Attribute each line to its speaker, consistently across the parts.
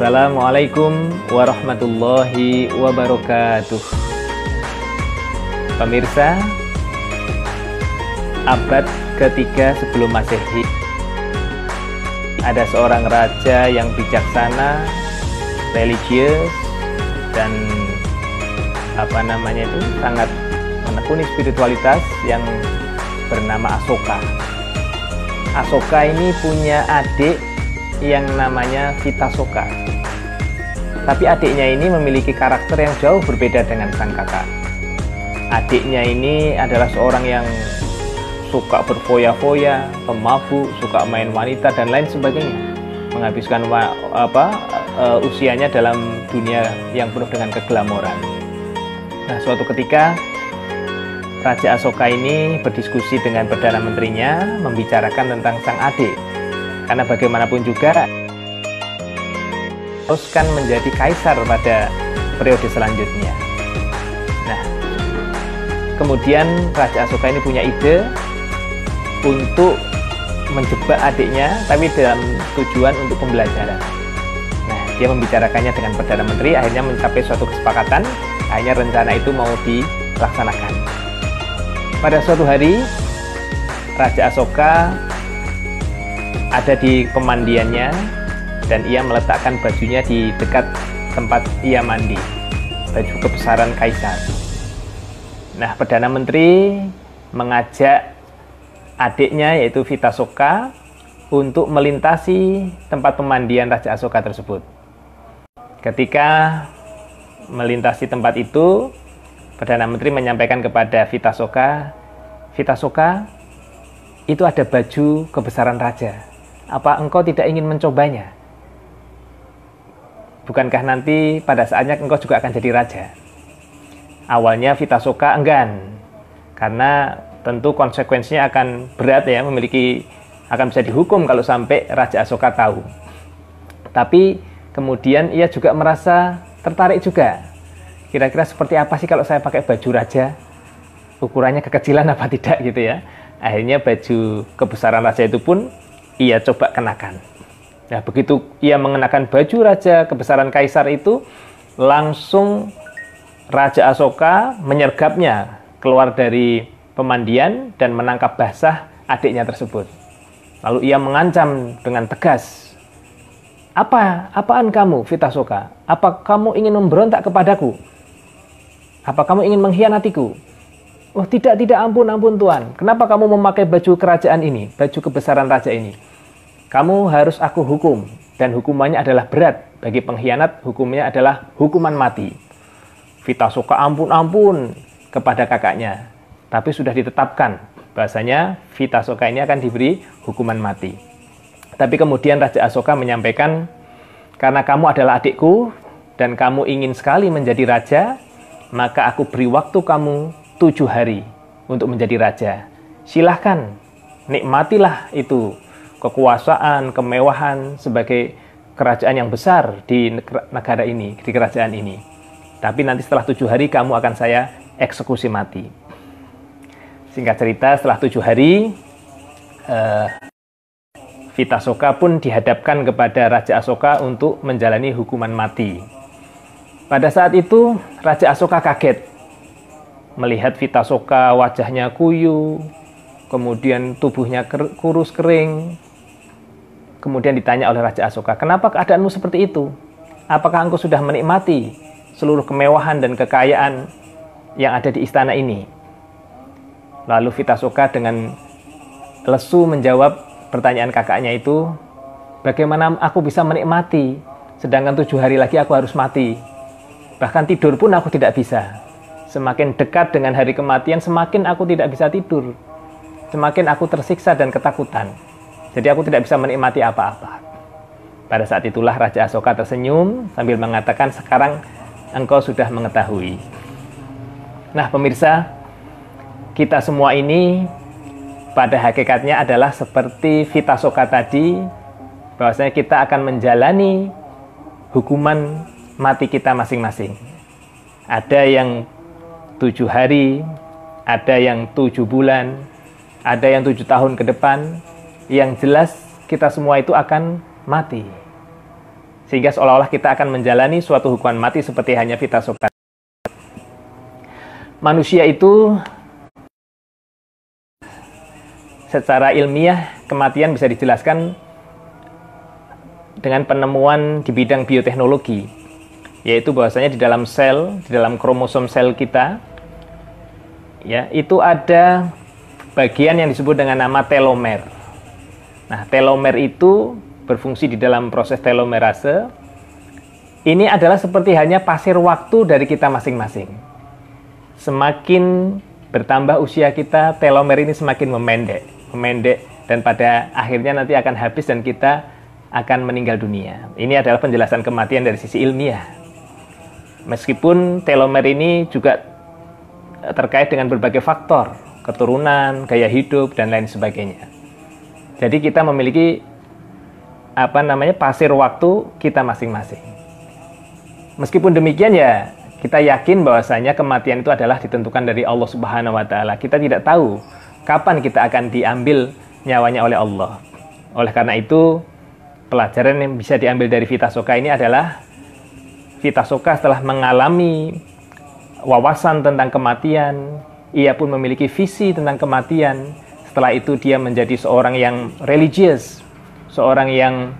Speaker 1: Assalamualaikum warahmatullahi wabarakatuh. Pemirsa, abad ketiga sebelum Masehi, ada seorang raja yang bijaksana, religius, dan sangat menekuni spiritualitas yang bernama Asoka. Asoka ini punya adik yang namanya Vitasoka. Tapi adiknya ini memiliki karakter yang jauh berbeda dengan sang kakak. Adiknya ini adalah seorang yang suka berfoya-foya, pemabuk, suka main wanita dan lain sebagainya. Menghabiskan usianya dalam dunia yang penuh dengan keglamoran. Nah, suatu ketika Raja Asoka ini berdiskusi dengan Perdana Menterinya membicarakan tentang sang adik. Karena bagaimanapun juga teruskan menjadi kaisar pada periode selanjutnya. Nah, kemudian Raja Asoka ini punya ide untuk menjebak adiknya, tapi dalam tujuan untuk pembelajaran. Nah, dia membicarakannya dengan Perdana Menteri, akhirnya mencapai suatu kesepakatan, akhirnya rencana itu mau dilaksanakan. Pada suatu hari, Raja Asoka ada di pemandiannya dan ia meletakkan bajunya di dekat tempat ia mandi, baju kebesaran kaisar. Nah, Perdana Menteri mengajak adiknya yaitu Vitasoka untuk melintasi tempat pemandian Raja Asoka tersebut. Ketika melintasi tempat itu, Perdana Menteri menyampaikan kepada Vitasoka, "Vitasoka, itu ada baju kebesaran raja. Apa engkau tidak ingin mencobanya? Bukankah nanti pada saatnya engkau juga akan jadi raja?" Awalnya Vitasoka enggan, karena tentu konsekuensinya akan berat ya, akan bisa dihukum kalau sampai Raja Asoka tahu. Tapi kemudian ia juga merasa tertarik juga. Kira-kira seperti apa sih kalau saya pakai baju raja? Ukurannya kekecilan apa tidak gitu ya. Akhirnya baju kebesaran raja itu pun ia coba kenakan. Nah, begitu ia mengenakan baju raja kebesaran kaisar itu, langsung Raja Asoka menyergapnya keluar dari pemandian dan menangkap basah adiknya tersebut. Lalu ia mengancam dengan tegas, Apaan kamu, Vitasoka? Apa kamu ingin memberontak kepadaku? Apa kamu ingin mengkhianatiku?" "Oh tidak, ampun Tuan. Kenapa kamu memakai baju kerajaan ini, baju kebesaran raja ini? Kamu harus aku hukum, dan hukumannya adalah berat. Bagi pengkhianat, hukumnya adalah hukuman mati." Vitasoka ampun kepada kakaknya. Tapi sudah ditetapkan, bahasanya Vitasoka ini akan diberi hukuman mati. Tapi kemudian Raja Asoka menyampaikan, "Karena kamu adalah adikku, dan kamu ingin sekali menjadi raja, maka aku beri waktu kamu 7 hari untuk menjadi raja. Silahkan, nikmatilah itu kekuasaan, kemewahan sebagai kerajaan yang besar di negara ini, di kerajaan ini. Tapi nanti setelah 7 hari kamu akan saya eksekusi mati." Singkat cerita, setelah 7 hari, Vitasoka pun dihadapkan kepada Raja Asoka untuk menjalani hukuman mati. Pada saat itu, Raja Asoka kaget melihat Vitasoka wajahnya kuyu, kemudian tubuhnya kurus kering. Kemudian ditanya oleh Raja Asoka, "Kenapa keadaanmu seperti itu? Apakah engkau sudah menikmati seluruh kemewahan dan kekayaan yang ada di istana ini?" Lalu Vitasoka dengan lesu menjawab pertanyaan kakaknya itu, "Bagaimana aku bisa menikmati, sedangkan 7 hari lagi aku harus mati? Bahkan tidur pun aku tidak bisa. Semakin dekat dengan hari kematian, semakin aku tidak bisa tidur. Semakin aku tersiksa dan ketakutan. Jadi aku tidak bisa menikmati apa-apa." Pada saat itulah Raja Asoka tersenyum sambil mengatakan, "Sekarang engkau sudah mengetahui." Nah, pemirsa, kita semua ini pada hakikatnya adalah seperti Vitasoka tadi, bahwasanya kita akan menjalani hukuman mati kita masing-masing. Ada yang 7 hari, ada yang 7 bulan, ada yang 7 tahun ke depan. Yang jelas kita semua itu akan mati. Sehingga seolah-olah kita akan menjalani suatu hukuman mati seperti hanya Vitasoka. Manusia itu secara ilmiah kematian bisa dijelaskan dengan penemuan di bidang bioteknologi, yaitu bahwasanya di dalam sel, di dalam kromosom sel kita, ya, itu ada bagian yang disebut dengan nama telomer. Nah, telomer itu berfungsi di dalam proses telomerase. Ini adalah seperti hanya pasir waktu dari kita masing-masing. Semakin bertambah usia kita, telomer ini semakin memendek, dan pada akhirnya nanti akan habis dan kita akan meninggal dunia. Ini adalah penjelasan kematian dari sisi ilmiah. Meskipun telomer ini juga terkait dengan berbagai faktor, keturunan, gaya hidup, dan lain sebagainya. Jadi kita memiliki pasir waktu kita masing-masing. Meskipun demikian, ya kita yakin bahwasanya kematian itu adalah ditentukan dari Allah Subhanahu wa taala. Kita tidak tahu kapan kita akan diambil nyawanya oleh Allah. Oleh karena itu, pelajaran yang bisa diambil dari Vitasoka ini adalah Vitasoka setelah mengalami wawasan tentang kematian, ia pun memiliki visi tentang kematian. Setelah itu dia menjadi seorang yang religius, seorang yang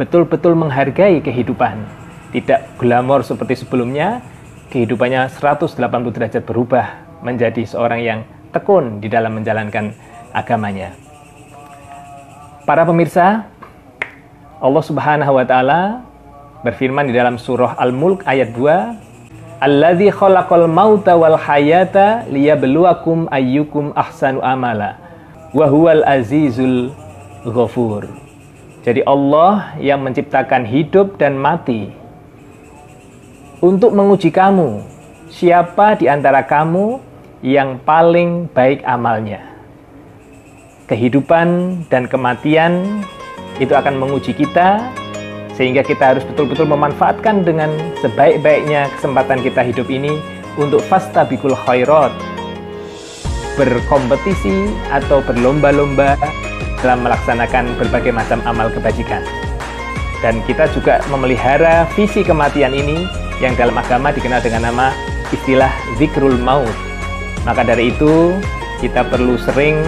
Speaker 1: betul-betul menghargai kehidupan. Tidak glamor seperti sebelumnya, kehidupannya 180 derajat berubah menjadi seorang yang tekun di dalam menjalankan agamanya. Para pemirsa, Allah Subhanahu wa taala berfirman di dalam surah Al-Mulk ayat 2, "Alladzi khalaqal mauta wal hayata liyabluwakum ayyukum ahsanu amala wa huwal azizul ghafur." Jadi Allah yang menciptakan hidup dan mati untuk menguji kamu, siapa di antara kamu yang paling baik amalnya. Kehidupan dan kematian itu akan menguji kita, sehingga kita harus betul-betul memanfaatkan dengan sebaik-baiknya kesempatan kita hidup ini untuk fastabiqul khairat, berkompetisi atau berlomba-lomba dalam melaksanakan berbagai macam amal kebajikan. Dan kita juga memelihara visi kematian ini yang dalam agama dikenal dengan nama istilah zikrul maut. Maka dari itu kita perlu sering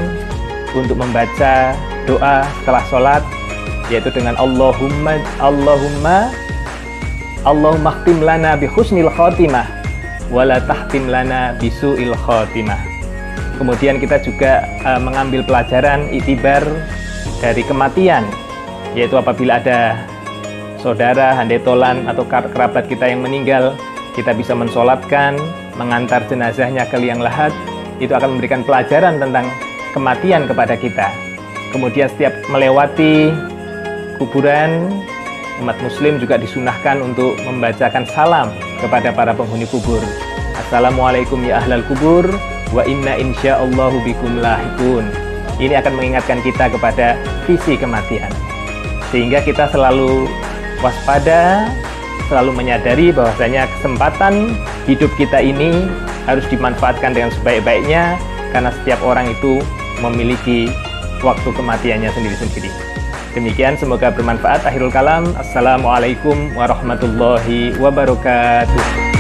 Speaker 1: untuk membaca doa setelah sholat, yaitu dengan Allahumma khtim lana bi husnil khotimah wala tahtim lana bi su'il khotimah. Kemudian kita juga mengambil pelajaran iktibar dari kematian, yaitu apabila ada saudara, handetolan, atau kerabat kita yang meninggal, kita bisa mensolatkan, mengantar jenazahnya ke liang lahat. Itu akan memberikan pelajaran tentang kematian kepada kita. Kemudian setiap melewati kuburan, umat muslim juga disunahkan untuk membacakan salam kepada para penghuni kubur. Assalamualaikum ya ahlal kubur, wa inna insyaallahu bikum lahiqun. Ini akan mengingatkan kita kepada visi kematian, sehingga kita selalu waspada, selalu menyadari bahwasanya kesempatan hidup kita ini harus dimanfaatkan dengan sebaik-baiknya, karena setiap orang itu memiliki waktu kematiannya sendiri-sendiri. Demikian, semoga bermanfaat. Akhirul kalam. Assalamualaikum warahmatullahi wabarakatuh.